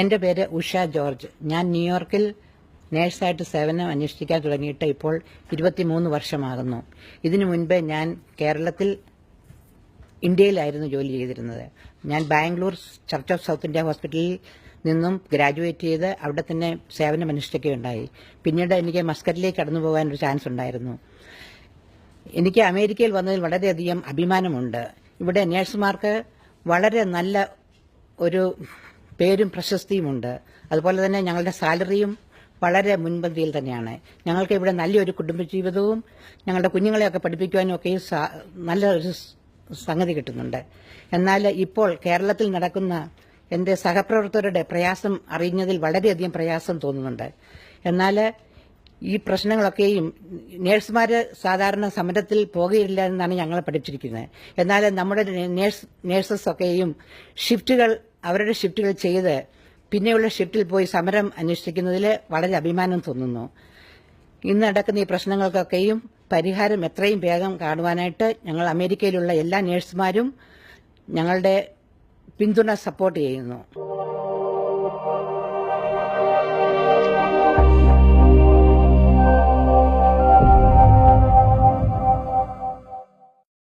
എൻ്റെ പേര് ഉഷ ജോർജ്. ഞാൻ ന്യൂയോർക്കിൽ നേഴ്സായിട്ട് സേവനം അനുഷ്ഠിക്കാൻ തുടങ്ങിയിട്ട് ഇപ്പോൾ 23 വർഷമാകുന്നു. ഇതിനു മുൻപ് ഞാൻ കേരളത്തിൽ ഇന്ത്യയിലായിരുന്നു ജോലി ചെയ്തിരുന്നത്. ഞാൻ Bangalore church of south India ഹോസ്പിറ്റലിൽ നിന്നും ഗ്രാജുവേറ്റ് ചെയ്ത് അവിടെ തന്നെ സേവനം അനുഷ്ഠിക്കുകയുണ്ടായി. പിന്നീട് എനിക്ക് മസ്കറ്റിലേക്ക് കടന്നു പോകാനൊരു ചാൻസ് ഉണ്ടായിരുന്നു. എനിക്ക് അമേരിക്കയിൽ വന്നതിൽ വളരെയധികം അഭിമാനമുണ്ട്. ഇവിടെ നഴ്സുമാർക്ക് വളരെ നല്ല ഒരു പേരും പ്രശസ്തിയുമുണ്ട്. അതുപോലെ തന്നെ ഞങ്ങളുടെ സാലറിയും വളരെ മുൻപന്തിയിൽ തന്നെയാണ്. ഞങ്ങൾക്ക് ഇവിടെ നല്ലൊരു കുടുംബജീവിതവും ഞങ്ങളുടെ കുഞ്ഞുങ്ങളെയൊക്കെ പഠിപ്പിക്കുവാനും ഒക്കെ നല്ലൊരു സംഗതി കിട്ടുന്നുണ്ട്. എന്നാൽ ഇപ്പോൾ കേരളത്തിൽ നടക്കുന്ന എൻ്റെ സഹപ്രവർത്തകരുടെ പ്രയാസം അറിഞ്ഞതിൽ വളരെയധികം പ്രയാസം തോന്നുന്നുണ്ട്. എന്നാൽ ഈ പ്രശ്നങ്ങളൊക്കെയും നേഴ്സുമാർ സാധാരണ സമരത്തിൽ പോകുകയില്ല എന്നാണ് ഞങ്ങൾ പഠിപ്പിച്ചിരിക്കുന്നത്. എന്നാൽ നമ്മുടെ നേഴ്സസൊക്കെയും അവരുടെ ഷിഫ്റ്റുകൾ ചെയ്ത് പിന്നെയുള്ള ഷിഫ്റ്റിൽ പോയി സമരം അനുഷ്ഠിക്കുന്നതിൽ വളരെ അഭിമാനം തോന്നുന്നു. ഇന്ന് നടക്കുന്ന ഈ പ്രശ്നങ്ങൾക്കൊക്കെയും പരിഹാരം എത്രയും വേഗം കാണുവാനായിട്ട് ഞങ്ങൾ അമേരിക്കയിലുള്ള എല്ലാ നേഴ്സുമാരും ഞങ്ങളുടെ പിന്തുണ സപ്പോർട്ട് ചെയ്യുന്നു.